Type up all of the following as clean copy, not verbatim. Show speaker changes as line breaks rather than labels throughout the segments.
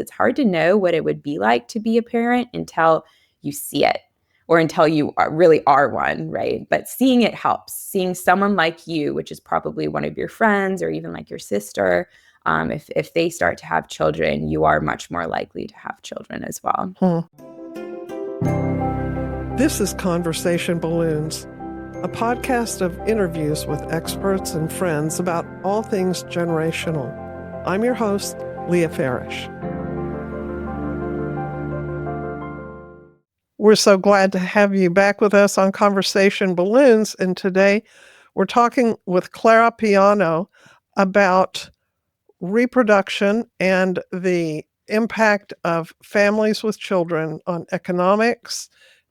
it's hard to know what it would be like to be a parent until you see it or until you really are one, right? But seeing it helps. Seeing someone like you, which is probably one of your friends or even like your sister, if they start to have children, you are much more likely to have children as well.
This is Conversation Balloons, a podcast of interviews with experts and friends about all things generational. I'm your host, Leah Farish. We're so glad to have you back with us on Conversation Balloons, and today we're talking with Clara Piano about reproduction and the impact of families with children on economics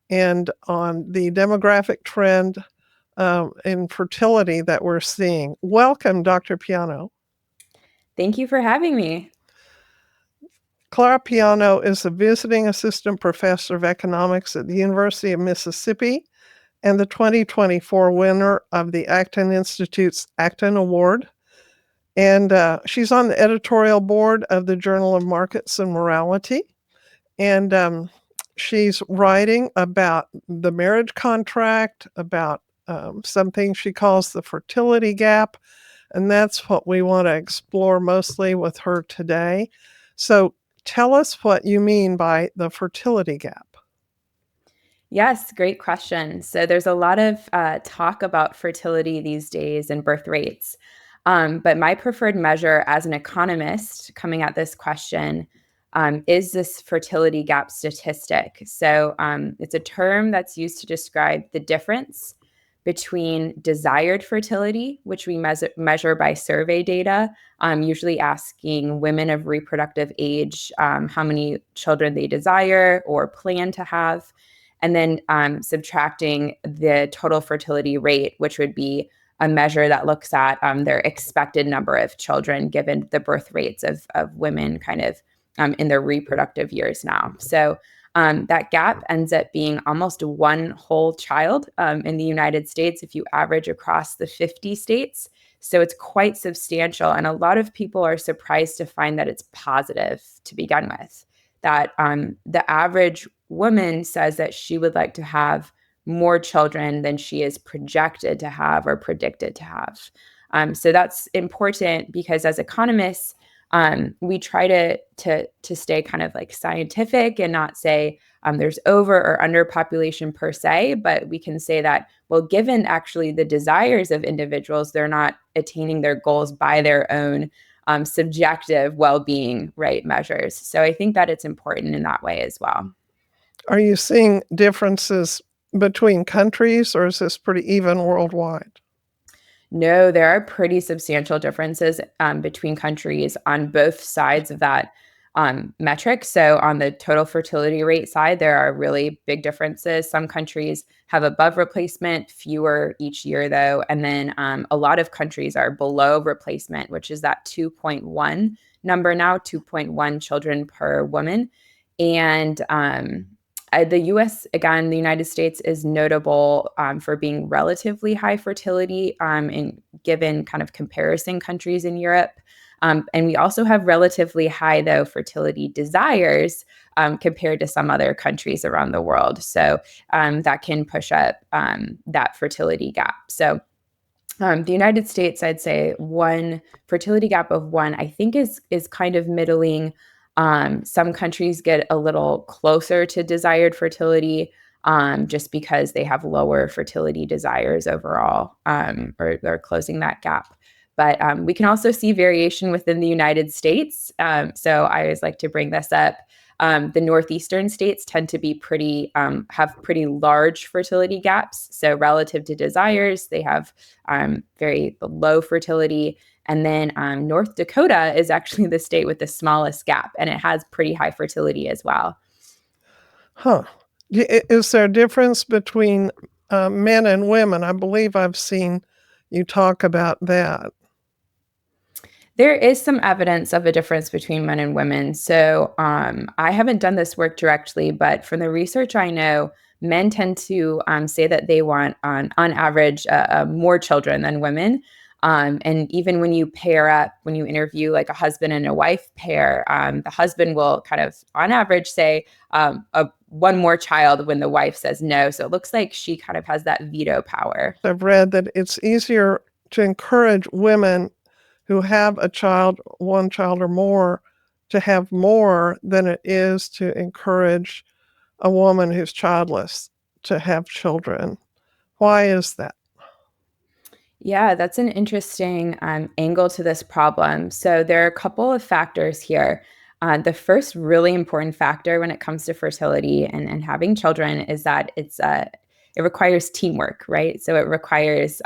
and on the demographic trend in fertility that we're seeing. Welcome, Dr. Piano.
Thank you for having me.
Clara Piano is a visiting assistant professor of economics at the University of Mississippi and the 2024 winner of the Acton Institute's Acton Award. And she's on the editorial board of the Journal of Markets and Morality. And she's writing about the marriage contract, about something she calls the fertility gap. And that's what we want to explore mostly with her today. So tell us what you mean by the fertility gap.
Yes, great question. So there's a lot of talk about fertility these days and birth rates. But my preferred measure as an economist coming at this question is this fertility gap statistic. So it's a term that's used to describe the difference between desired fertility, which we measure by survey data, usually asking women of reproductive age how many children they desire or plan to have, and then subtracting the total fertility rate, which would be a measure that looks at their expected number of children given the birth rates of women kind of in their reproductive years now. So that gap ends up being almost one whole child in the United States if you average across the 50 states. So it's quite substantial. And a lot of people are surprised to find that it's positive to begin with, that the average woman says that she would like to have more children than she is projected to have or predicted to have. So that's important because as economists, we try to stay kind of like scientific and not say there's over or underpopulation per se, but we can say that, well, given actually the desires of individuals, they're not attaining their goals by their own subjective well-being, right, measures. So I think that it's important in that way as well.
Are you seeing differences between countries, or is this pretty even worldwide?
No, there are pretty substantial differences between countries on both sides of that metric. So on the total fertility rate side, there are really big differences. Some countries have above replacement, fewer each year though. And then a lot of countries are below replacement, which is that 2.1 number now, 2.1 children per woman. And the U.S., again, the United States is notable for being relatively high fertility in given kind of comparison countries in Europe. And we also have relatively high, though, fertility desires compared to some other countries around the world. So that can push up that fertility gap. So the United States, I'd say one fertility gap of one, I think is kind of middling. Some countries get a little closer to desired fertility just because they have lower fertility desires overall, or they're closing that gap. But we can also see variation within the United States. So I always like to bring this up. The northeastern states tend to be have pretty large fertility gaps. So relative to desires, they have very low fertility. And then North Dakota is actually the state with the smallest gap, and it has pretty high fertility as well.
Huh. Is there a difference between men and women? I believe I've seen you talk about that.
There is some evidence of a difference between men and women. So I haven't done this work directly, but from the research I know, men tend to say that they want, on average, more children than women. And even when you pair up, when you interview like a husband and a wife pair, the husband will kind of, on average, say one more child when the wife says no. So it looks like she kind of has that veto power.
I've read that it's easier to encourage women who have a child, one child or more, to have more than it is to encourage a woman who's childless to have children. Why is that?
Yeah, that's an interesting angle to this problem. So there are a couple of factors here. The first really important factor when it comes to fertility and having children is that it requires teamwork, right? So it requires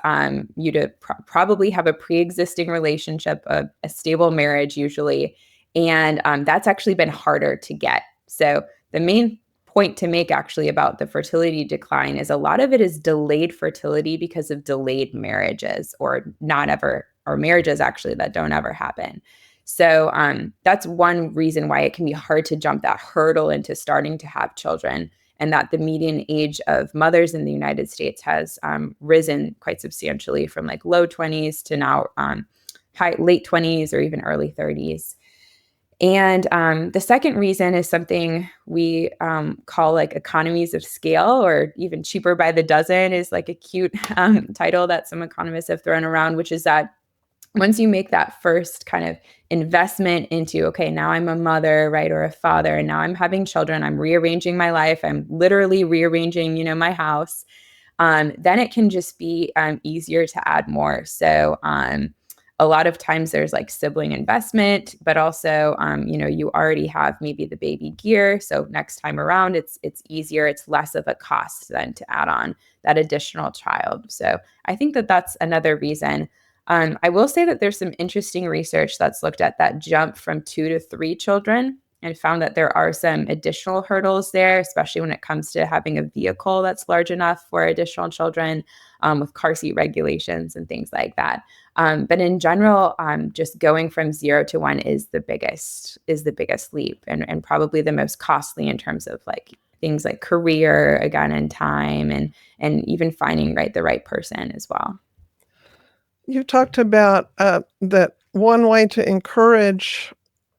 you to probably have a pre-existing relationship, a stable marriage usually, and that's actually been harder to get. So the main point to make actually about the fertility decline is a lot of it is delayed fertility because of delayed marriages or marriages actually that don't ever happen. So that's one reason why it can be hard to jump that hurdle into starting to have children, and that the median age of mothers in the United States has risen quite substantially from like low 20s to now late 20s or even early 30s. And the second reason is something we call like economies of scale, or even cheaper by the dozen is like a cute title that some economists have thrown around, which is that once you make that first kind of investment into, okay, now I'm a mother, right, or a father, and now I'm having children, I'm rearranging my life, I'm literally rearranging, my house, then it can just be easier to add more. So a lot of times there's like sibling investment, but also, you already have maybe the baby gear. So next time around, it's easier. It's less of a cost then to add on that additional child. So I think that that's another reason. I will say that there's some interesting research that's looked at that jump from 2 to 3 children and found that there are some additional hurdles there, especially when it comes to having a vehicle that's large enough for additional children, with car seat regulations and things like that. But in general, just going from 0 to 1 is the biggest leap, and probably the most costly in terms of like things like career, again, and time, and even finding the right person as well.
You talked about that one way to encourage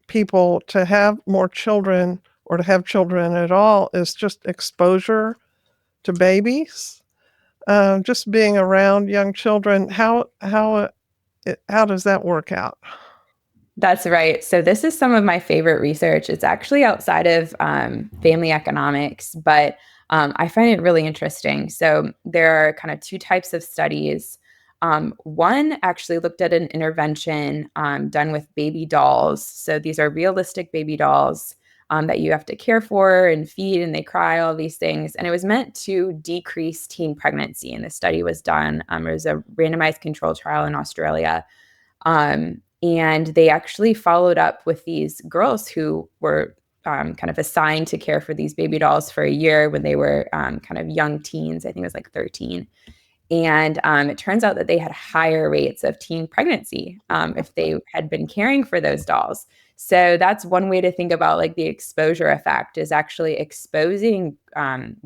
people to have more children or to have children at all is just exposure to babies. Just being around young children. How does that work out?
That's right. So this is some of my favorite research. It's actually outside of family economics, but I find it really interesting. So there are kind of two types of studies. One actually looked at an intervention done with baby dolls. So these are realistic baby dolls that you have to care for and feed, and they cry, all these things. And it was meant to decrease teen pregnancy. And the study was done. It was a randomized control trial in Australia. And they actually followed up with these girls who were kind of assigned to care for these baby dolls for a year when they were kind of young teens. I think it was like 13. And it turns out that they had higher rates of teen pregnancy if they had been caring for those dolls. So that's one way to think about like the exposure effect, is actually exposing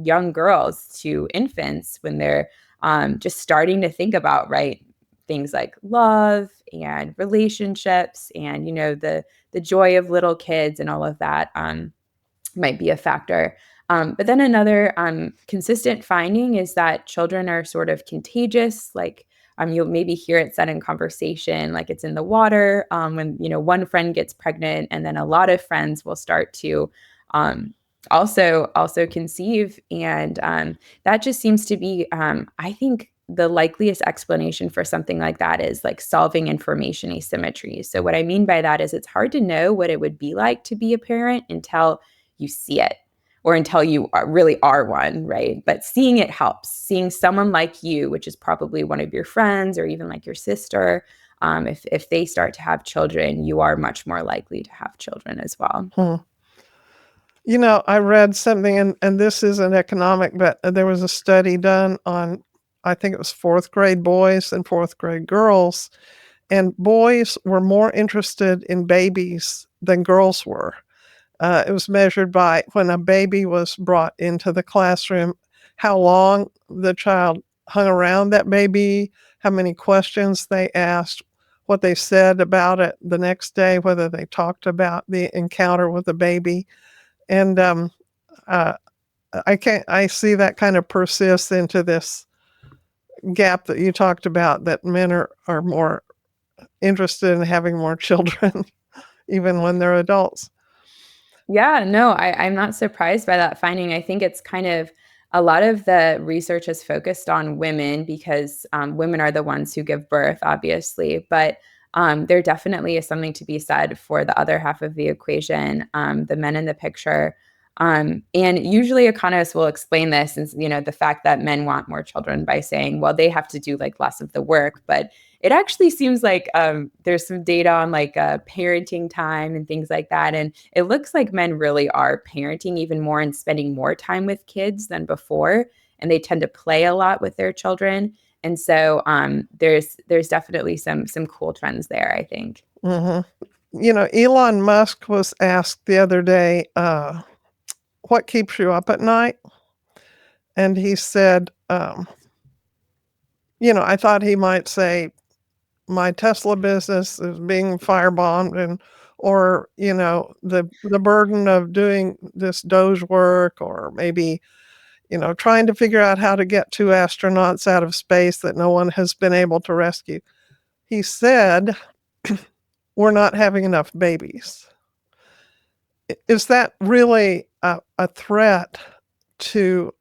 young girls to infants when they're just starting to think about, right, things like love and relationships and, the joy of little kids and all of that might be a factor. But then another consistent finding is that children are sort of contagious. Like you'll maybe hear it said in conversation, like it's in the water when one friend gets pregnant, and then a lot of friends will start to also conceive, and that just seems to be, I think, the likeliest explanation for something like that is like solving information asymmetry. So what I mean by that is it's hard to know what it would be like to be a parent until you see it, or until you really are one, right? But seeing it helps. Seeing someone like you, which is probably one of your friends or even like your sister, if they start to have children, you are much more likely to have children as well.
I read something, and this isn't economic, but there was a study done on, I think it was 4th grade boys and 4th grade girls, and boys were more interested in babies than girls were. It was measured by when a baby was brought into the classroom, how long the child hung around that baby, how many questions they asked, what they said about it the next day, whether they talked about the encounter with the baby. And uh, I see that kind of persists into this gap that you talked about, that men are more interested in having more children, even when they're adults.
Yeah, no, I'm not surprised by that finding. I think it's kind of a lot of the research is focused on women because women are the ones who give birth, obviously. But there definitely is something to be said for the other half of the equation, the men in the picture. And usually economists will explain this, and the fact that men want more children by saying, well, they have to do like less of the work, but it actually seems like there's some data on like parenting time and things like that. And it looks like men really are parenting even more and spending more time with kids than before. And they tend to play a lot with their children. And so there's definitely some cool trends there, I think.
Mm-hmm. Elon Musk was asked the other day, what keeps you up at night? And he said, I thought he might say, my Tesla business is being firebombed, or the burden of doing this Doge work, or maybe trying to figure out how to get 2 astronauts out of space that no one has been able to rescue. He said, we're not having enough babies. Is that really a threat to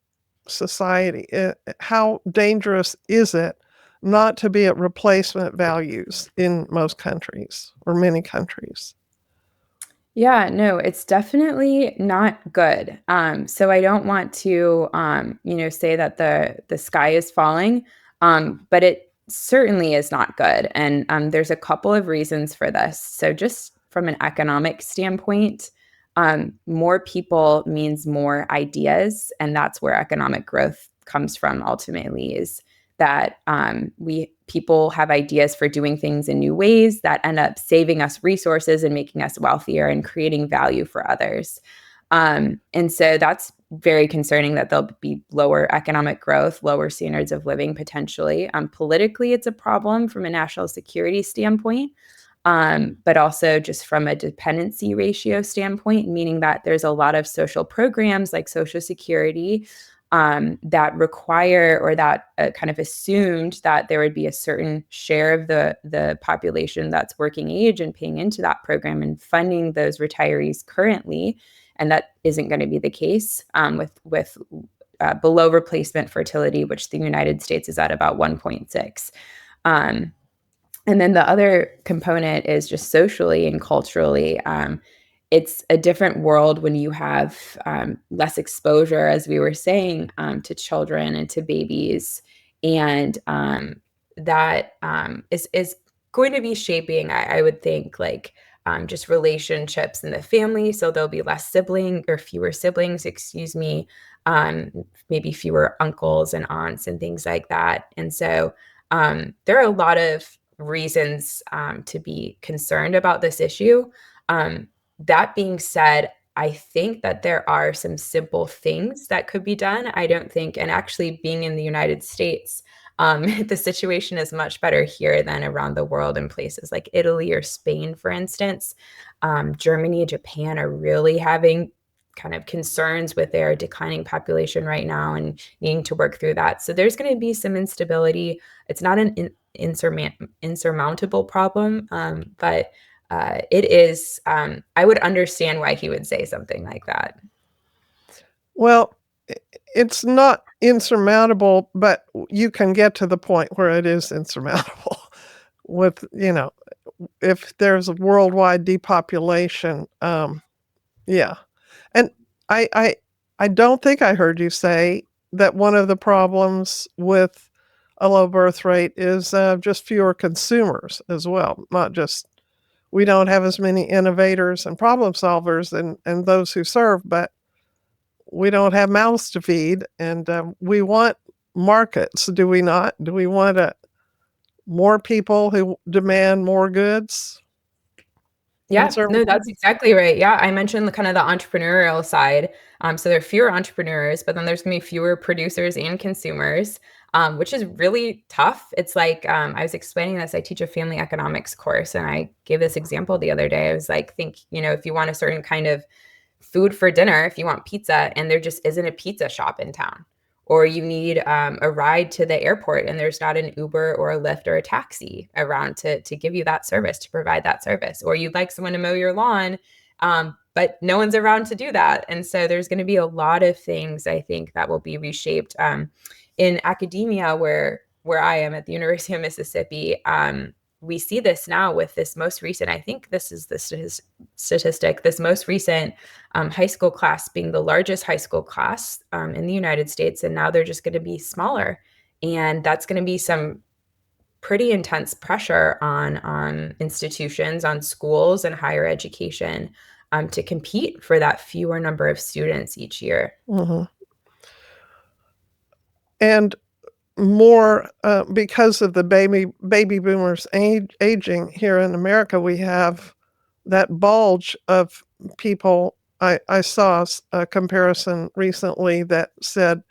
society? How dangerous is it not to be at replacement values in most countries or many countries?
Yeah, no, it's definitely not good. So I don't want to, say that the sky is falling, but it certainly is not good. And there's a couple of reasons for this. So just from an economic standpoint, more people means more ideas, and that's where economic growth comes from. Ultimately, is that we people have ideas for doing things in new ways that end up saving us resources and making us wealthier and creating value for others. And so that's very concerning that there'll be lower economic growth, lower standards of living potentially. Politically, it's a problem from a national security standpoint, but also just from a dependency ratio standpoint, meaning that there's a lot of social programs like Social Security that require or that kind of assumed that there would be a certain share of the population that's working age and paying into that program and funding those retirees currently, and that isn't going to be the case with below replacement fertility, which the United States is at about 1.6. And then the other component is just socially and culturally. It's a different world when you have less exposure, as we were saying, to children and to babies. And that is going to be shaping, I would think, like just relationships in the family. So there'll be less sibling or fewer siblings, excuse me, maybe fewer uncles and aunts and things like that. And so there are a lot of reasons to be concerned about this issue. That being said, I think that there are some simple things that could be done. I don't think, and actually being in the United States, the situation is much better here than around the world in places like Italy or Spain, for instance. Germany, Japan are really having kind of concerns with their declining population right now and needing to work through that. So there's going to be some instability. It's not an insurmountable problem, but it is. I would understand why he would say something like that.
Well, it's not insurmountable, but you can get to the point where it is insurmountable with, if there's a worldwide depopulation. Yeah. And I, I, I don't think I heard you say that one of the problems with a low birth rate is just fewer consumers as well, not just we don't have as many innovators and problem solvers and those who serve, but we don't have mouths to feed, and we want markets, do we not? Do we want more people who demand more goods and
Yeah, no,
services?
that's exactly right. Yeah, I mentioned the kind of the entrepreneurial side. So there are fewer entrepreneurs, but then there's going to be fewer producers and consumers. which is really tough. It's like, I was explaining this, I teach a family economics course, and I gave this example the other day. I was like, think, if you want a certain kind of food for dinner, if you want pizza and there just isn't a pizza shop in town, or you need a ride to the airport and there's not an Uber or a Lyft or a taxi around to give you that service, to provide that service, or you'd like someone to mow your lawn, but no one's around to do that. And so there's going to be a lot of things, I think, that will be reshaped in academia, where I am at the University of Mississippi. We see this now with this most recent, I think this is the statistic, this most recent high school class being the largest high school class in the United States. And now they're just going to be smaller. And that's going to be some pretty intense pressure on institutions, on schools and higher education to compete for that fewer number of students each year.
Mm-hmm. And more because of the baby boomers aging here in America, we have that bulge of people. I saw a comparison recently that said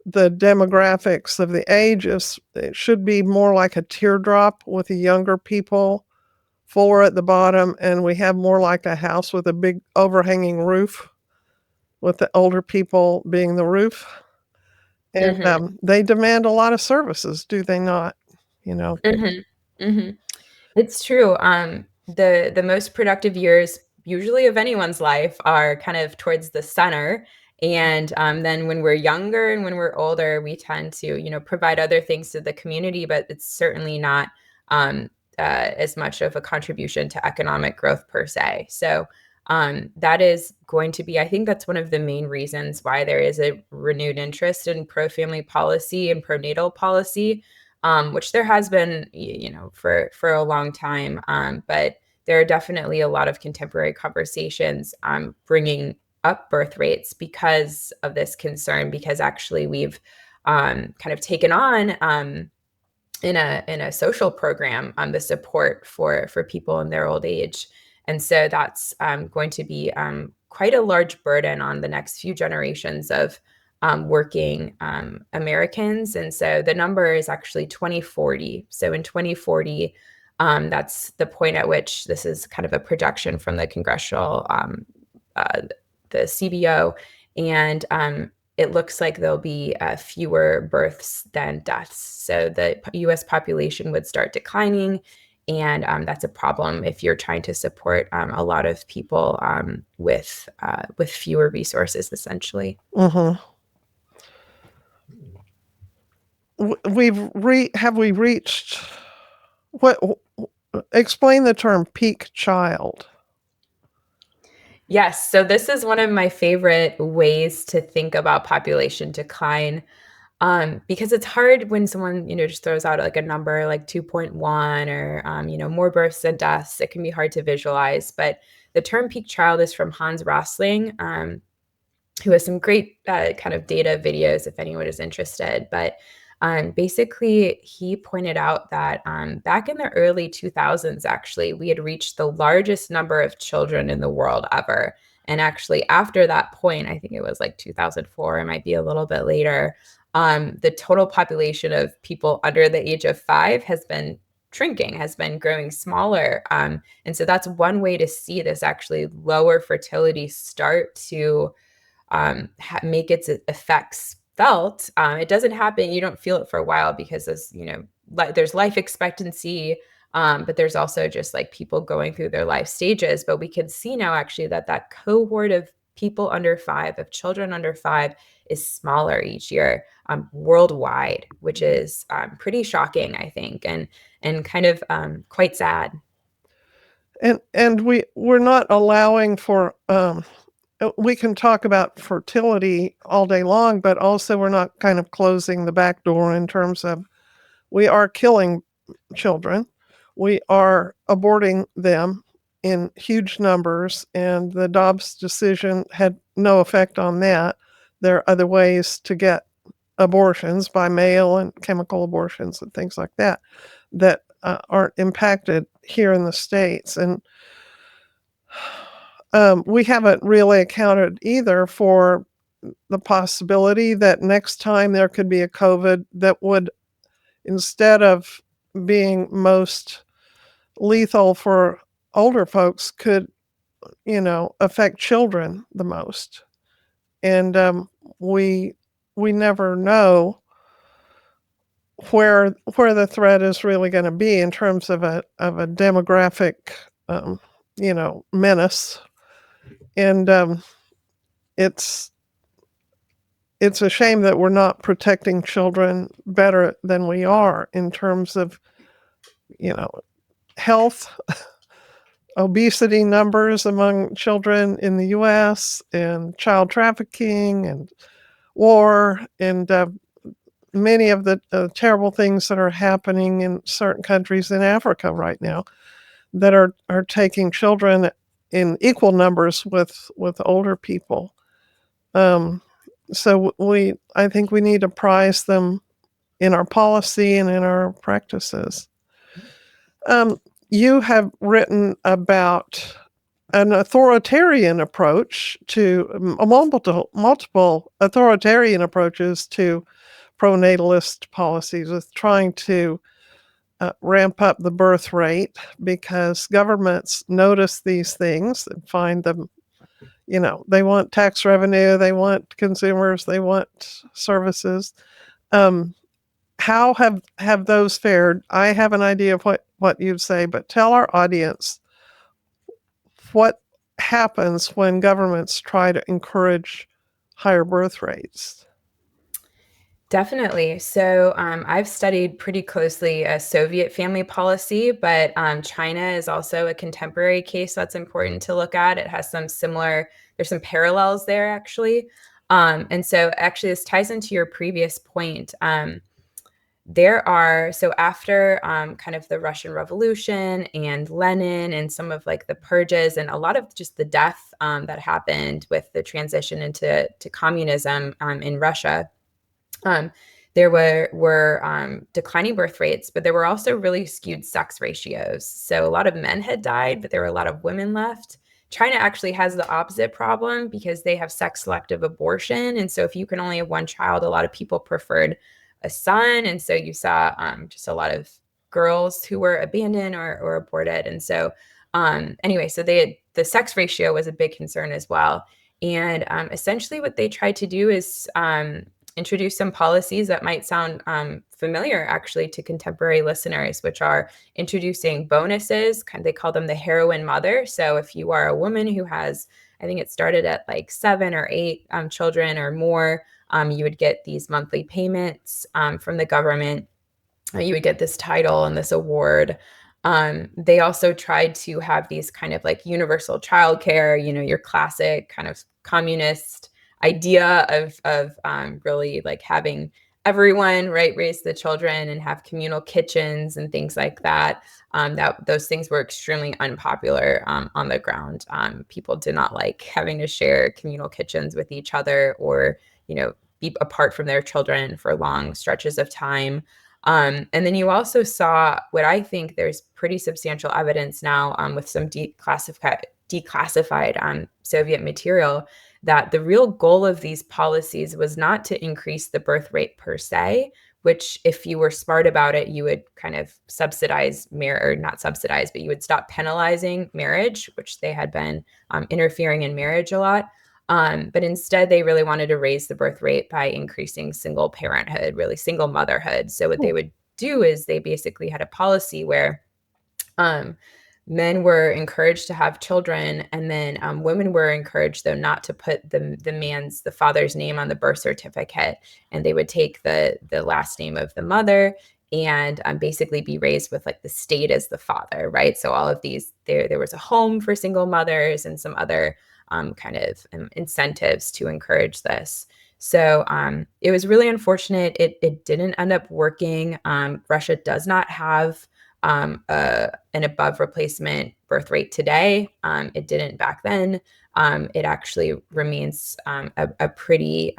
the demographics of the ages, it should be more like a teardrop, with the younger people fuller at the bottom, and we have more like a house with a big overhanging roof, with the older people being the roof. And they demand a lot of services, do they not?
It's true. The most productive years, usually of anyone's life, are kind of towards the center. And then when we're younger and when we're older, we tend to, provide other things to the community, but it's certainly not as much of a contribution to economic growth per se. So that is going to be, I think that's one of the main reasons why there is a renewed interest in pro-family policy and pronatal policy, which there has been, for a long time. But there are definitely a lot of contemporary conversations bringing up birth rates because of this concern, because actually we've kind of taken on in a social program the support for people in their old age. And so that's going to be quite a large burden on the next few generations of working Americans. And so the number is actually 2040. So in 2040, that's the point at which, this is kind of a projection from the congressional, the CBO, and it looks like there'll be fewer births than deaths. So the U.S. population would start declining. And that's a problem if you're trying to support a lot of people with fewer resources, essentially.
Mm-hmm. Have we reached what? Explain the term peak child.
Yes. So this is one of my favorite ways to think about population decline, because it's hard when someone, just throws out like a number like 2.1 or, more births than deaths. It can be hard to visualize. But the term peak child is from Hans Rosling, who has some great kind of data videos if anyone is interested. But basically, he pointed out that back in the early 2000s, actually, we had reached the largest number of children in the world ever. And actually, after that point, I think it was like 2004, it might be a little bit later, the total population of people under the age of 5 has been shrinking, has been growing smaller. And so that's one way to see this actually lower fertility start to make its effects felt. It doesn't happen, you don't feel it for a while, because there's life expectancy, but there's also just like people going through their life stages. But we can see now actually that cohort of people under 5, of children under 5, is smaller each year worldwide, which is pretty shocking, I think, and kind of quite sad.
And we're not allowing for we can talk about fertility all day long, but also we're not kind of closing the back door in terms of, we are killing children. We are aborting them in huge numbers, and the Dobbs decision had no effect on that. There are other ways to get abortions, by mail and chemical abortions and things like that, that aren't impacted here in the States. And we haven't really accounted either for the possibility that next time there could be a COVID that would, instead of being most lethal for older folks, could, affect children the most. And we never know where the threat is really going to be in terms of a demographic, menace. And it's a shame that we're not protecting children better than we are in terms of, health, obesity numbers among children in the US, and child trafficking and war, and many of the terrible things that are happening in certain countries in Africa right now that are taking children in equal numbers with older people. So I think we need to prize them in our policy and in our practices. You have written about an authoritarian approach to multiple authoritarian approaches to pronatalist policies, with trying to ramp up the birth rate because governments notice these things and find them, they want tax revenue, they want consumers, they want services. How have those fared? I have an idea of what you'd say, but tell our audience what happens when governments try to encourage higher birth rates.
Definitely. So I've studied pretty closely a Soviet family policy, but China is also a contemporary case that's important to look at. It has some similar, there's some parallels there actually. And so actually this ties into your previous point. So after kind of the Russian Revolution and Lenin and some of like the purges and a lot of just the death that happened with the transition into communism in Russia, there were declining birth rates, but there were also really skewed sex ratios. So a lot of men had died, but there were a lot of women left. China actually has the opposite problem because they have sex selective abortion. And so if you can only have one child, a lot of people preferred a son. And so you saw just a lot of girls who were abandoned or aborted. And so anyway, so the sex ratio was a big concern as well. And essentially what they tried to do is introduce some policies that might sound familiar actually to contemporary listeners, which are introducing bonuses. They call them the heroine mother. So if you are a woman who has, I think it started at like 7 or 8 children or more, you would get these monthly payments from the government. You would get this title and this award. They also tried to have these kind of like universal childcare, your classic kind of communist idea of really like having everyone raise the children and have communal kitchens and things like that. That those things were extremely unpopular on the ground. People did not like having to share communal kitchens with each other or be apart from their children for long stretches of time. And then you also saw what I think there's pretty substantial evidence now with some declassified Soviet material that the real goal of these policies was not to increase the birth rate per se, which if you were smart about it, you would kind of subsidize or not subsidize, but you would stop penalizing marriage, which they had been interfering in marriage a lot. But instead, they really wanted to raise the birth rate by increasing single parenthood, really single motherhood. So what they would do is they basically had a policy where men were encouraged to have children, and then women were encouraged, though, not to put the father's name on the birth certificate, and they would take the last name of the mother and basically be raised with like the state as the father, right? So all of these, there was a home for single mothers and some other kind of incentives to encourage this. So it was really unfortunate. It didn't end up working. Russia does not have an above replacement birth rate today. It didn't back then. It actually remains a pretty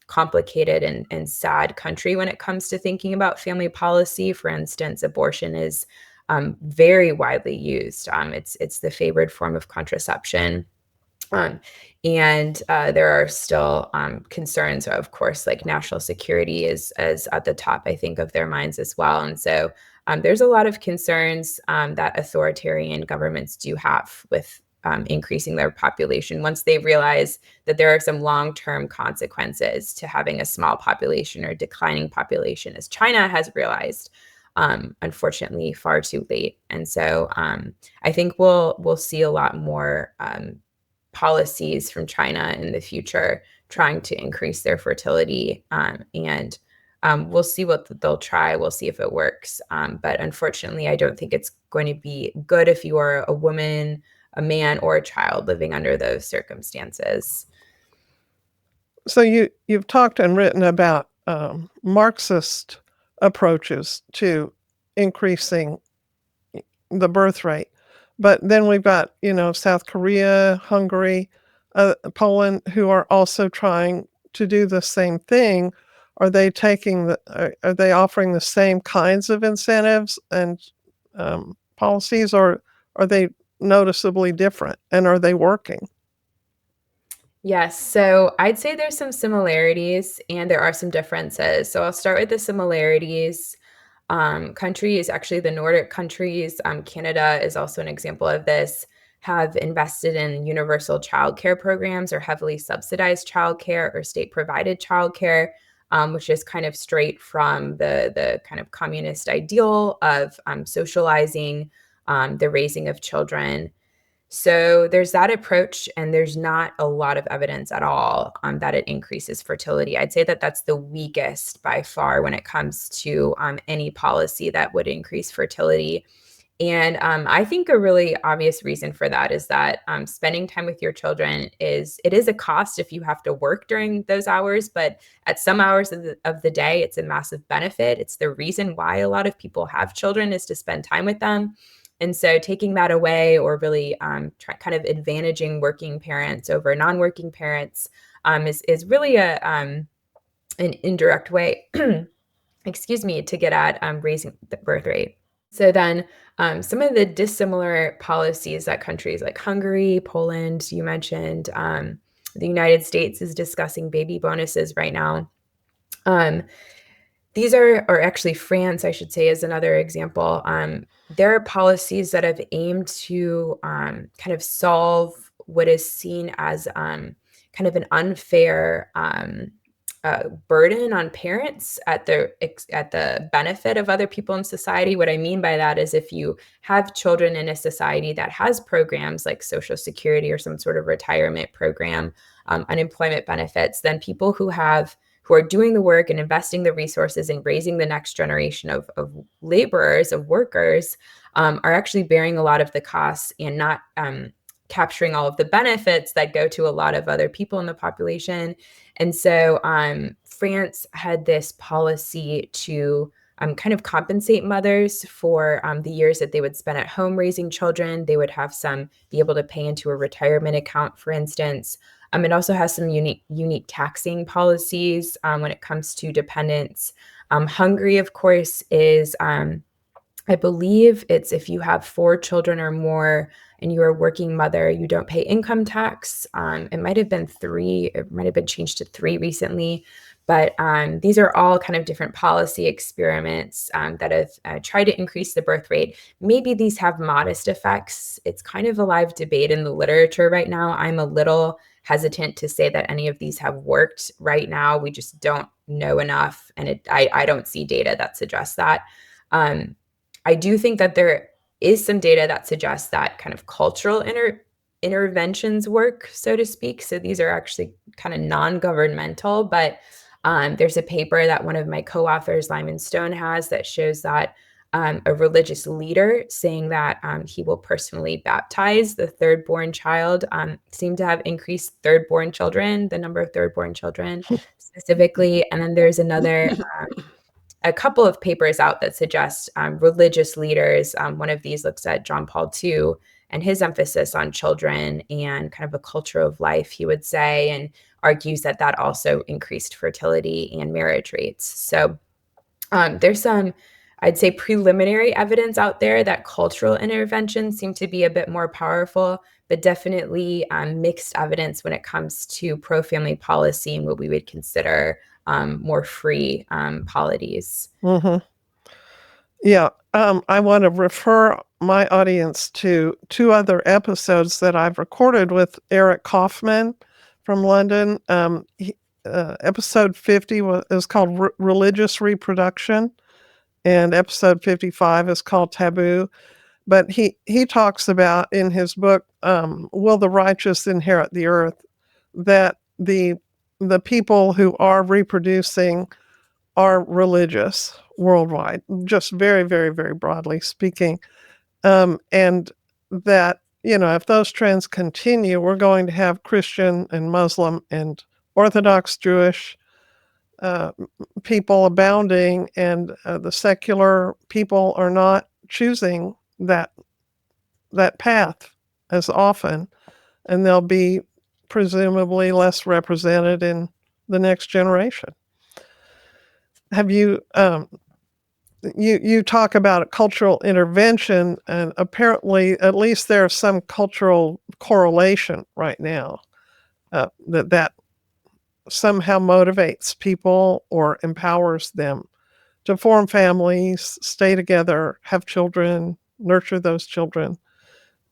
complicated and sad country when it comes to thinking about family policy. For instance, abortion is very widely used. It's the favored form of contraception. Um, and there are still concerns, of course, like national security is at the top, I think, of their minds as well. And so there's a lot of concerns that authoritarian governments do have with increasing their population once they realize that there are some long-term consequences to having a small population or declining population, as China has realized, unfortunately, far too late. And so I think we'll see a lot more policies from China in the future trying to increase their fertility. And we'll see what they'll try. We'll see if it works. But unfortunately, I don't think it's going to be good if you are a woman, a man, or a child living under those circumstances.
So you've talked and written about Marxist approaches to increasing the birth rate, but then we've got South Korea, Hungary, Poland, who are also trying to do the same thing. Are they are they offering the same kinds of incentives and policies, or are they noticeably different, and are they working?
Yes, so I'd say there's some similarities and there are some differences. So I'll start with the similarities. Countries, actually the Nordic countries, Canada is also an example of this, have invested in universal childcare programs or heavily subsidized childcare or state provided childcare, which is kind of straight from the kind of communist ideal of socializing the raising of children. So there's that approach, and there's not a lot of evidence at all that it increases fertility. I'd say that that's the weakest by far when it comes to any policy that would increase fertility. And I think a really obvious reason for that is that spending time with your children is a cost if you have to work during those hours, but at some hours of the day, it's a massive benefit. It's the reason why a lot of people have children is to spend time with them. And so taking that away or really kind of advantaging working parents over non-working parents is really an indirect way, excuse me, to get at raising the birth rate. So then some of the dissimilar policies that countries like Hungary, Poland, you mentioned, the United States is discussing baby bonuses right now. These are, or actually France, I should say, is another example. There are policies that have aimed to kind of solve what is seen as kind of an unfair burden on parents at the benefit of other people in society. What I mean by that is if you have children in a society that has programs like Social Security or some sort of retirement program, unemployment benefits, then people who are doing the work and investing the resources in raising the next generation of laborers, of workers, are actually bearing a lot of the costs and not capturing all of the benefits that go to a lot of other people in the population. And so France had this policy to kind of compensate mothers for the years that they would spend at home raising children. They would have be able to pay into a retirement account, for instance. It also has some unique taxing policies when it comes to dependents. Hungary, of course, is I believe it's if you have 4 children or more and you're a working mother, you don't pay income tax. It might have been 3, it might have been changed to 3 recently. But these are all kind of different policy experiments that have tried to increase the birth rate. Maybe these have modest effects. It's kind of a live debate in the literature right now. I'm a little hesitant to say that any of these have worked right now. We just don't know enough. And I don't see data that suggests that. I do think that there is some data that suggests that kind of cultural interventions work, so to speak. So these are actually kind of non-governmental, but there's a paper that one of my co-authors, Lyman Stone, has that shows that a religious leader saying that he will personally baptize the third-born child seemed to have increased third-born children, the number of third-born children specifically. And then there's a couple of papers out that suggest religious leaders. One of these looks at John Paul II and his emphasis on children and kind of a culture of life, he would say, and argues that that also increased fertility and marriage rates. So there's some I'd say preliminary evidence out there that cultural interventions seem to be a bit more powerful, but definitely mixed evidence when it comes to pro-family policy and what we would consider more free polities.
Mm-hmm. Yeah, I want to refer my audience to two other episodes that I've recorded with Eric Kaufmann from London. Episode 50 is called Religious Reproduction, and episode 55 is called Taboo. But he talks about in his book, Will the Righteous Inherit the Earth, that the people who are reproducing are religious worldwide, just very, very, very broadly speaking. And that, if those trends continue, we're going to have Christian and Muslim and Orthodox Jewish people abounding, and the secular people are not choosing that path as often, and they'll be presumably less represented in the next generation. Have you you talk about a cultural intervention, and apparently, at least there's some cultural correlation right now that somehow motivates people or empowers them to form families, stay together, have children, nurture those children.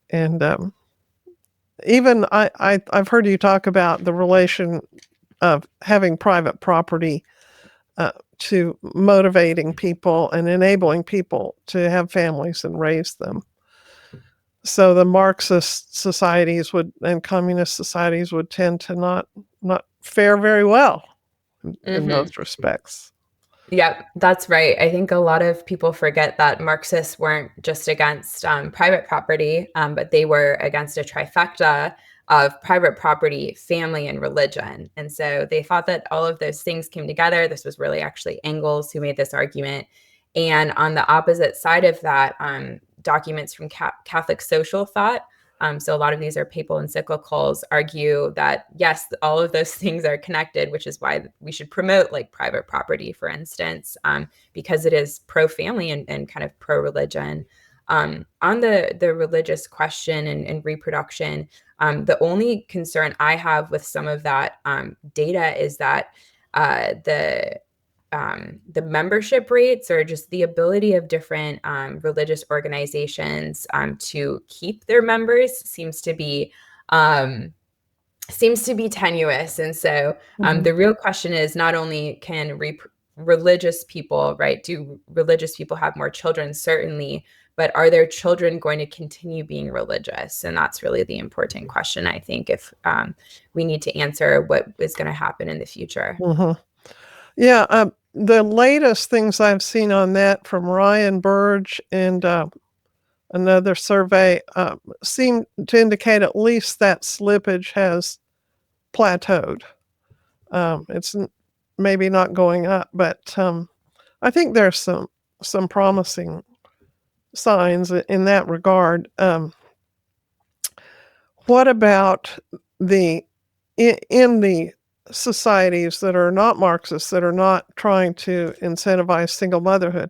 And even I've heard you talk about the relation of having private property to motivating people and enabling people to have families and raise them. So the Marxist societies and communist societies would tend to not fare very well in those respects.
Yep, that's right. I think a lot of people forget that Marxists weren't just against private property, but they were against a trifecta of private property, family, and religion. And so they thought that all of those things came together. This was really actually Engels who made this argument. And on the opposite side of that, documents from Catholic social thought, so a lot of these are papal encyclicals, argue that, yes, all of those things are connected, which is why we should promote like private property, for instance, because it is pro-family and kind of pro-religion. On the religious question and reproduction, the only concern I have with some of that data is that the membership rates, or just the ability of different religious organizations to keep their members seems to be tenuous. And so the real question is not only can religious people, right, do religious people have more children? Certainly, but are their children going to continue being religious? And that's really the important question, I think, if we need to answer what is going to happen in the future.
Mm-hmm. Yeah, the latest things I've seen on that from Ryan Burge and another survey seem to indicate at least that slippage has plateaued. It's maybe not going up, but I think there's some promising signs in that regard. What about in the societies that are not Marxist, that are not trying to incentivize single motherhood?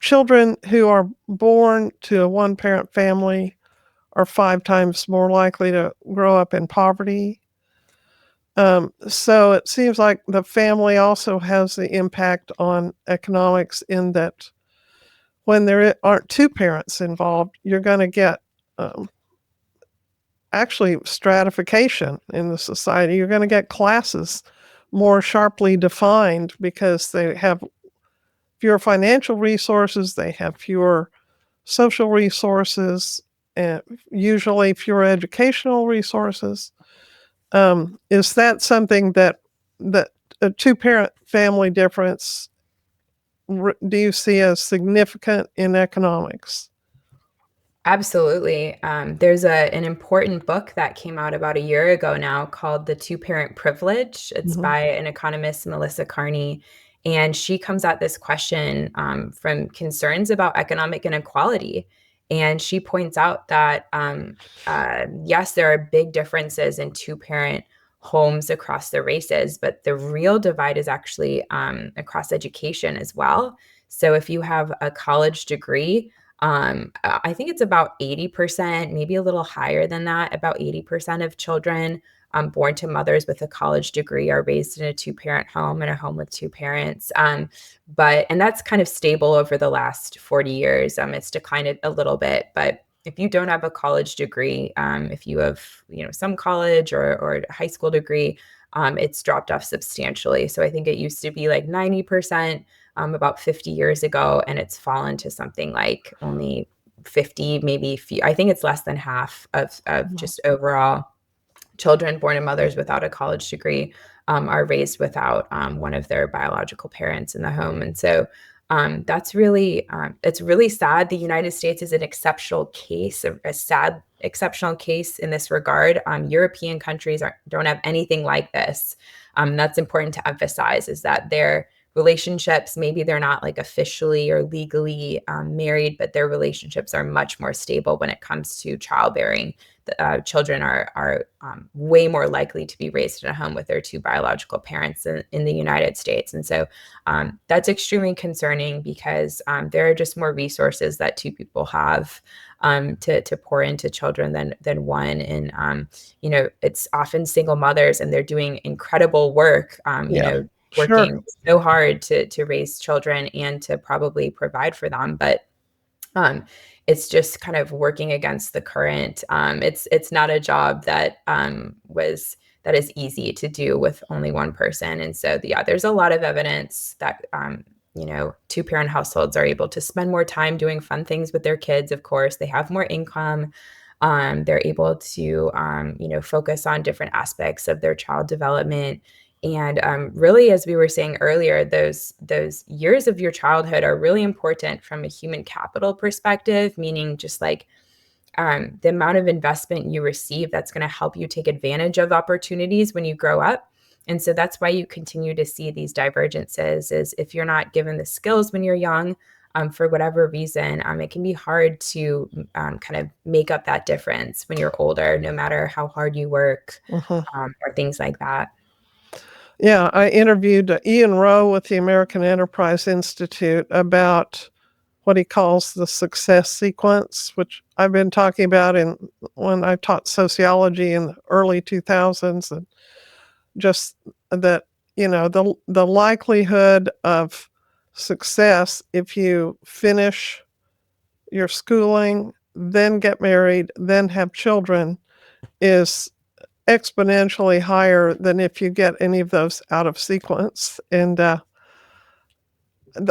Children who are born to a one-parent family are 5 times more likely to grow up in poverty. So it seems like the family also has the impact on economics, in that when there aren't two parents involved, you're going to get actually stratification in the society. You're going to get classes more sharply defined because they have fewer financial resources, they have fewer social resources, and usually fewer educational resources. Is that something that a two-parent family difference do you see as significant in economics?
Absolutely. There's an important book that came out about a year ago now called The Two-Parent Privilege. It's
Mhm.
by an economist, Melissa Kearney, and she comes at this question from concerns about economic inequality. And she points out that, yes, there are big differences in two-parent homes across the races, but the real divide is actually across education as well. So if you have a college degree, I think it's about 80%, maybe a little higher than that. About 80% of children born to mothers with a college degree are raised in a two-parent home, in a home with two parents. And that's kind of stable over the last 40 years. It's declined a little bit, but if you don't have a college degree, if you have, some college or high school degree, it's dropped off substantially. So I think it used to be like 90% about 50 years ago, and it's fallen to something like only 50, maybe I think it's less than half of
Mhm.
just overall children born to mothers without a college degree are raised without one of their biological parents in the home. And so that's really, it's really sad. The United States is an exceptional case, a sad exceptional case in this regard. European countries don't have anything like this. That's important to emphasize, is that their relationships, maybe they're not like officially or legally married, but their relationships are much more stable when it comes to childbearing. Children are way more likely to be raised in a home with their two biological parents in the United States. And so that's extremely concerning, because there are just more resources that two people have to pour into children than one. And, it's often single mothers, and they're doing incredible work,
Yeah, sure.
working so hard to raise children and to probably provide for them. But um, it's just kind of working against the current. It's not a job that is easy to do with only one person. And so, yeah, there's a lot of evidence that two-parent households are able to spend more time doing fun things with their kids. Of course, they have more income. They're able to focus on different aspects of their child development. And really, as we were saying earlier, those years of your childhood are really important from a human capital perspective, meaning just like the amount of investment you receive that's going to help you take advantage of opportunities when you grow up. And so that's why you continue to see these divergences, is if you're not given the skills when you're young, for whatever reason, it can be hard to kind of make up that difference when you're older, no matter how hard you work,
Mhm.
or things like that.
Yeah, I interviewed Ian Rowe with the American Enterprise Institute about what he calls the success sequence, which I've been talking about when I taught sociology in the early 2000s, and just that, the likelihood of success if you finish your schooling, then get married, then have children is exponentially higher than if you get any of those out of sequence. And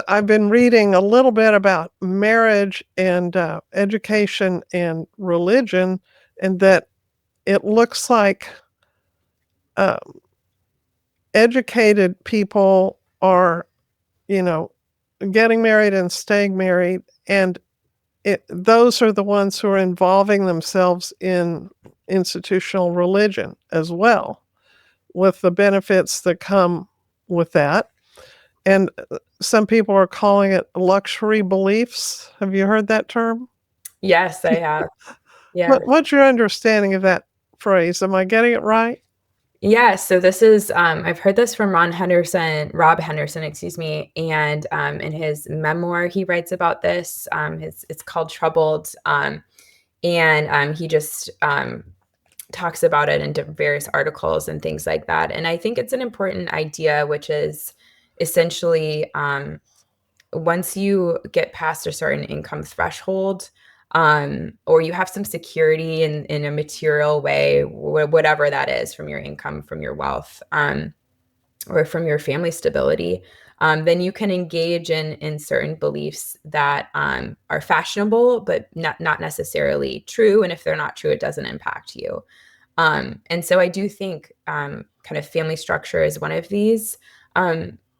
I've been reading a little bit about marriage and education and religion, and that it looks like uh, educated people are, you know, getting married and staying married, and those are the ones who are involving themselves in institutional religion as well, with the benefits that come with that. And some people are calling it luxury beliefs. Have you heard that term?
Yes, I have. Yeah.
What's your understanding of that phrase? Am I getting it right?
Yeah, so this is I've heard this from Rob Henderson, excuse me, and in his memoir he writes about this. It's called Troubled, and he just talks about it in various articles and things like that. And I think it's an important idea, which is essentially once you get past a certain income threshold, or you have some security in a material way, whatever that is, from your income, from your wealth, or from your family stability, then you can engage in certain beliefs that are fashionable, but not necessarily true. And if they're not true, it doesn't impact you. And so I do think kind of family structure is one of these.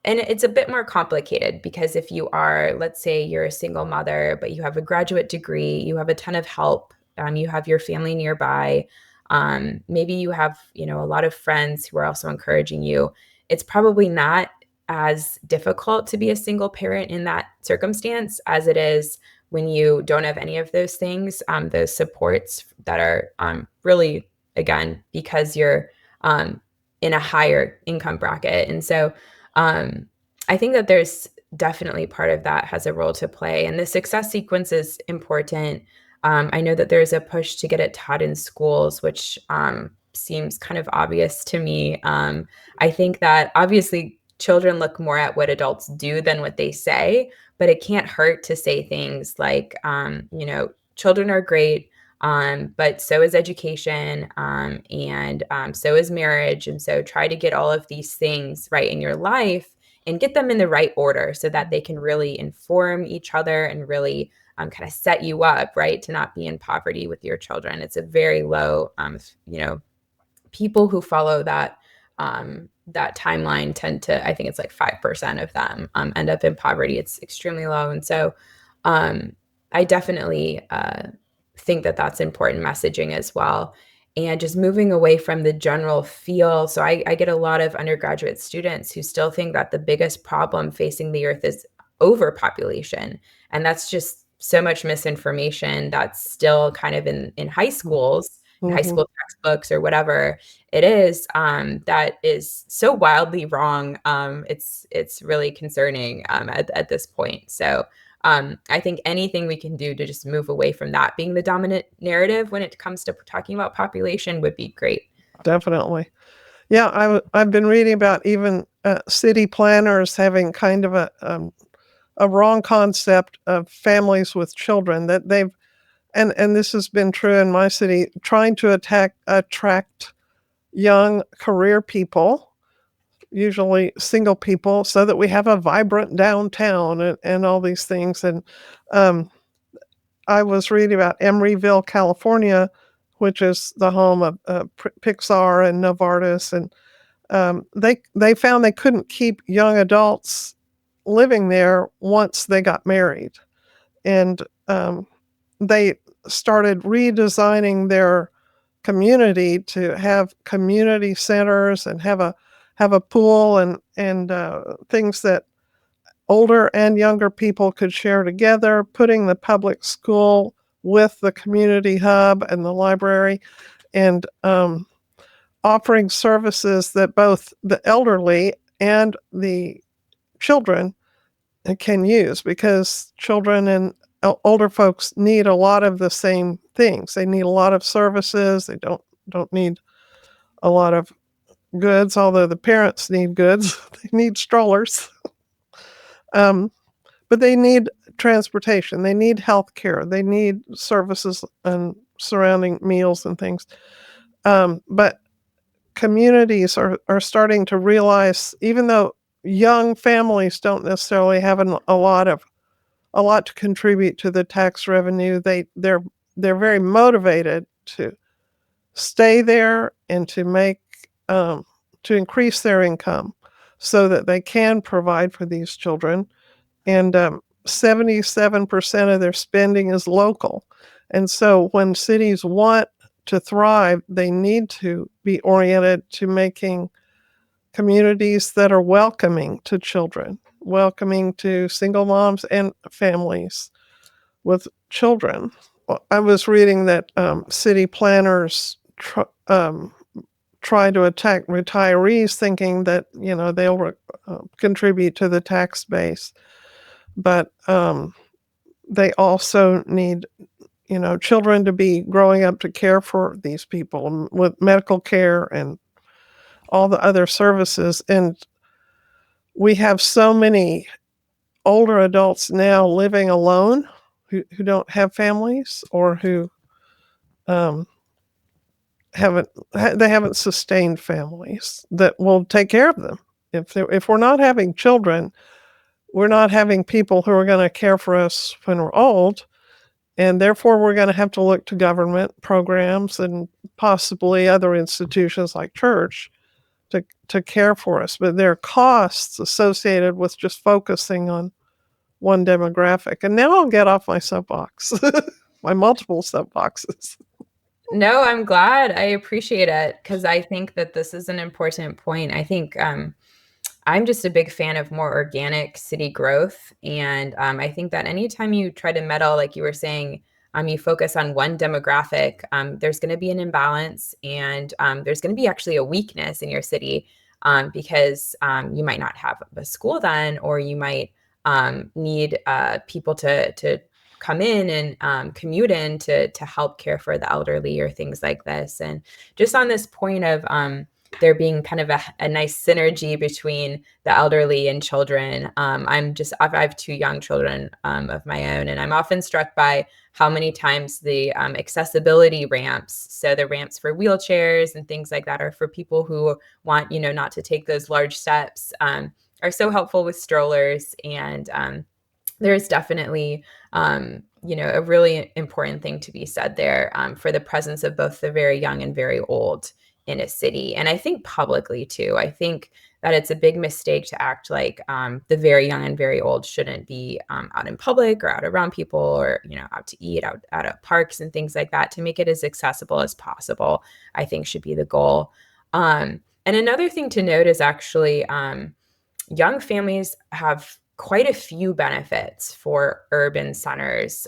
And it's a bit more complicated, because if you are, let's say you're a single mother, but you have a graduate degree, you have a ton of help, you have your family nearby, maybe you have, a lot of friends who are also encouraging you. It's probably not as difficult to be a single parent in that circumstance as it is when you don't have any of those things, those supports that are really, again, because you're in a higher income bracket. And so I think that there's definitely part of that has a role to play. And the success sequence is important. I know that there's a push to get it taught in schools, which seems kind of obvious to me. I think that obviously children look more at what adults do than what they say, but it can't hurt to say things like, children are great, but so is education, and so is marriage. And so try to get all of these things right in your life and get them in the right order so that they can really inform each other and really kind of set you up, right, to not be in poverty with your children. It's a very low, people who follow that timeline tend to, I think it's like 5% of them end up in poverty. It's extremely low. And so um, I definitely think that that's important messaging as well. And just moving away from the general feel. So I get a lot of undergraduate students who still think that the biggest problem facing the earth is overpopulation. And that's just so much misinformation that's still kind of in high schools, in high
Mm-hmm.
school textbooks or whatever it is, that is so wildly wrong. It's really concerning at this point. So I think anything we can do to just move away from that being the dominant narrative when it comes to talking about population would be great.
Definitely. Yeah, I've been reading about even city planners having kind of a wrong concept of families with children, that they've and this has been true in my city, trying to attract young career people, usually single people, so that we have a vibrant downtown and all these things. And um, I was reading about Emeryville, California, which is the home of Pixar and Novartis, and they found they couldn't keep young adults living there once they got married, and they started redesigning their community to have community centers and have a pool and things that older and younger people could share together, putting the public school with the community hub and the library, and offering services that both the elderly and the children can use, because children and older folks need a lot of the same things. They need a lot of services. They don't need a lot of goods, although the parents need goods. They need strollers. um, but they need transportation. They need health care. They need services and surrounding meals and things. But communities are starting to realize, even though young families don't necessarily have a lot to contribute to the tax revenue, they're very motivated to stay there and to increase their income so that they can provide for these children. And 77% of their spending is local. And so when cities want to thrive, they need to be oriented to making communities that are welcoming to children, welcoming to single moms and families with children. I was reading that city planners try to attack retirees, thinking that they'll contribute to the tax base, but they also need children to be growing up to care for these people with medical care and all the other services. And we have so many older adults now living alone who don't have families, or who um, haven't sustained families that will take care of them. If we're not having children, we're not having people who are going to care for us when we're old, and therefore we're going to have to look to government programs and possibly other institutions like church to care for us. But there are costs associated with just focusing on one demographic. And now I'll get off my soapbox, my multiple soapboxes.
No, I'm glad. I appreciate it because I think that this is an important point. I think I'm just a big fan of more organic city growth. And I think that anytime you try to meddle, like you were saying, you focus on one demographic, there's going to be an imbalance, and there's going to be actually a weakness in your city, because you might not have a school then, or you might need people to come in and commute in to help care for the elderly or things like this. And just on this point of there being kind of a nice synergy between the elderly and children. I have two young children of my own, and I'm often struck by how many times the accessibility ramps, so the ramps for wheelchairs and things like that, are for people who want, not to take those large steps, are so helpful with strollers. And there's definitely, a really important thing to be said there for the presence of both the very young and very old in a city. And I think publicly too. I think that it's a big mistake to act like the very young and very old shouldn't be out in public or out around people or, out to eat, out at parks and things like that. To make it as accessible as possible, I think should be the goal. And another thing to note is actually young families have quite a few benefits for urban centers.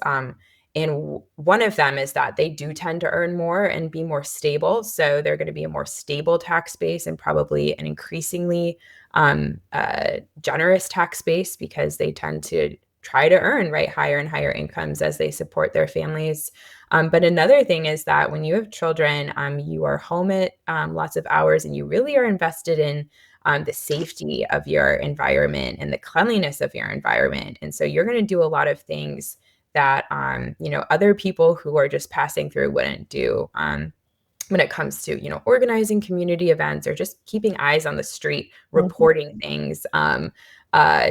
And one of them is that they do tend to earn more and be more stable. So they're going to be a more stable tax base and probably an increasingly generous tax base, because they tend to try to earn higher and higher incomes as they support their families. But another thing is that when you have children, you are home at lots of hours, and you really are invested in the safety of your environment and the cleanliness of your environment. And so you're going to do a lot of things that, other people who are just passing through wouldn't do. When it comes to, organizing community events or just keeping eyes on the street, reporting things,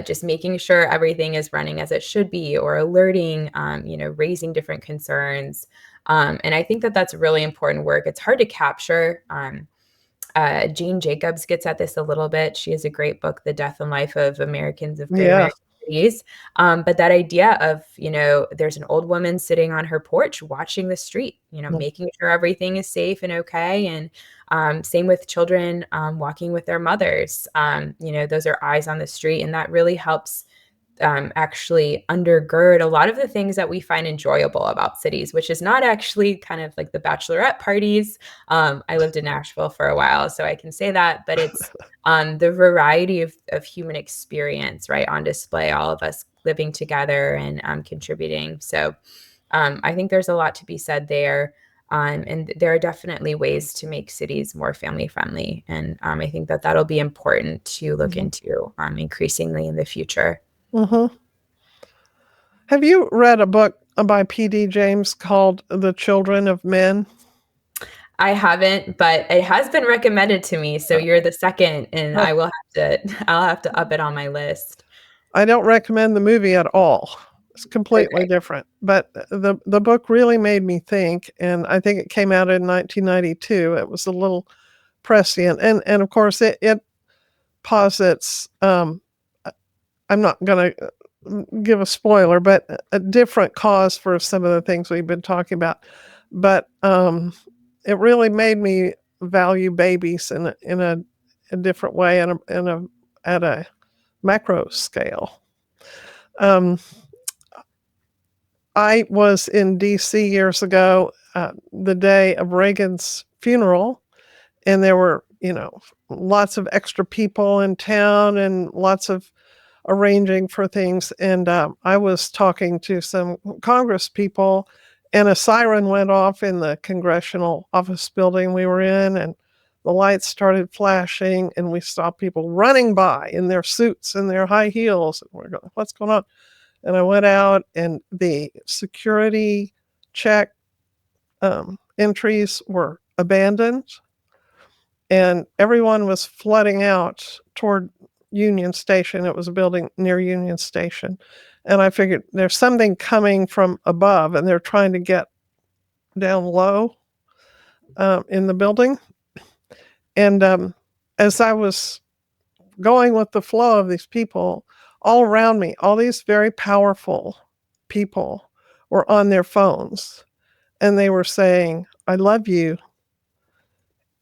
just making sure everything is running as it should be, or alerting, raising different concerns. And I think that that's really important work. It's hard to capture. Jane Jacobs gets at this a little bit. She has a great book, The Death and Life of Americans of Great
Yeah.
American Cities. But that idea of, there's an old woman sitting on her porch watching the street, making sure everything is safe and okay. And same with children walking with their mothers. Those are eyes on the street, and that really helps actually undergird a lot of the things that we find enjoyable about cities, which is not actually kind of like the bachelorette parties. I lived in Nashville for a while, so I can say that, but it's the variety of human experience, right, on display, all of us living together and contributing. So I think there's a lot to be said there. And there are definitely ways to make cities more family friendly. And I think that that'll be important to look into increasingly in the future.
Mm-hmm. Have you read a book by P.D. James called The Children of Men?
I haven't, but it has been recommended to me. So you're the second, and I'll have to up it on my list.
I don't recommend the movie at all. It's completely different. But the book really made me think, and I think it came out in 1992. It was a little prescient. And of course, it posits, I'm not going to give a spoiler, but a different cause for some of the things we've been talking about. But it really made me value babies in a different way and at a macro scale. I was in D.C. years ago, the day of Reagan's funeral, and there were, lots of extra people in town and lots of arranging for things. And I was talking to some Congress people, and a siren went off in the congressional office building we were in, and the lights started flashing, and we saw people running by in their suits and their high heels. And we're going, what's going on? And I went out, and the security check entries were abandoned, and everyone was flooding out toward Union Station. It was a building near Union Station. And I figured there's something coming from above, and they're trying to get down low in the building. And as I was going with the flow of these people, all around me, all these very powerful people were on their phones, and they were saying, I love you.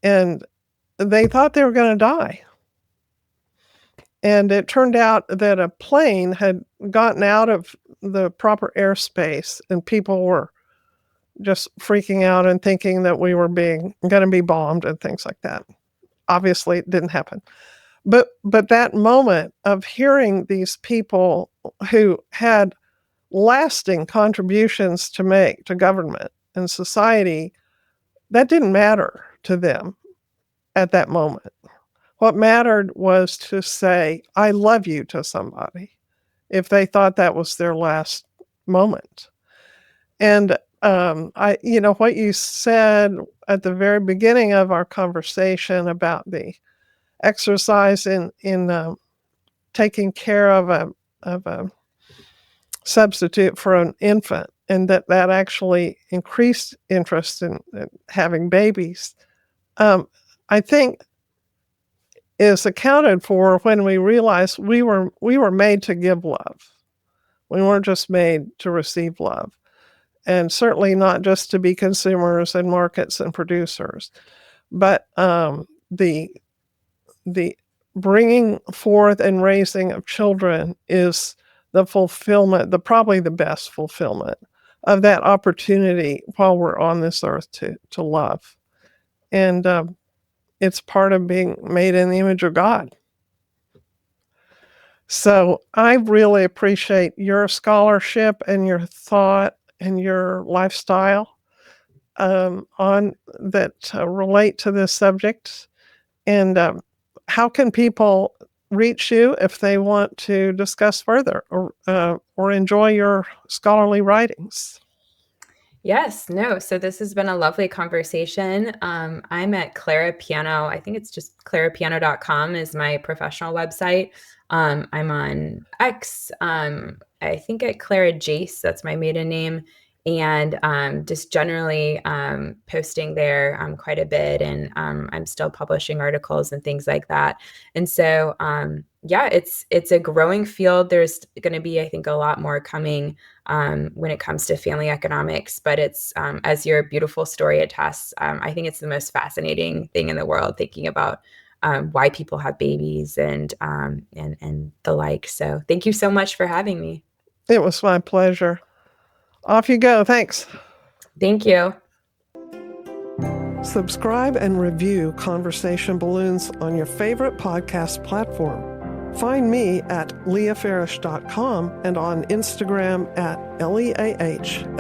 And they thought they were going to die. And it turned out that a plane had gotten out of the proper airspace, and people were just freaking out and thinking that we were going to be bombed and things like that. Obviously, it didn't happen. But that moment of hearing these people who had lasting contributions to make to government and society, that didn't matter to them at that moment. What mattered was to say, I love you to somebody, if they thought that was their last moment. And what you said at the very beginning of our conversation about the exercise in taking care of a substitute for an infant, and that actually increased interest in having babies, I think is accounted for when we realize we were made to give love. We weren't just made to receive love, and certainly not just to be consumers and markets and producers. But the bringing forth and raising of children is the fulfillment, probably the best fulfillment of that opportunity while we're on this earth to love. And it's part of being made in the image of God. So I really appreciate your scholarship and your thought and your lifestyle on that relate to this subject. And how can people reach you if they want to discuss further or enjoy your scholarly writings?
Yes, no. So this has been a lovely conversation. I'm at Clara Piano. I think it's just clarapiano.com is my professional website. I'm on X. I think at Clara Jace, that's my maiden name. And just generally posting there quite a bit. And I'm still publishing articles and things like that. And so, yeah, it's a growing field. There's going to be, I think, a lot more coming when it comes to family economics. But it's, as your beautiful story attests, I think it's the most fascinating thing in the world, thinking about why people have babies and the like. So thank you so much for having me.
It was my pleasure. Off you go. Thanks.
Thank you.
Subscribe and review Conversation Balloons on your favorite podcast platform. Find me at leahfarish.com and on Instagram at LeahFarish.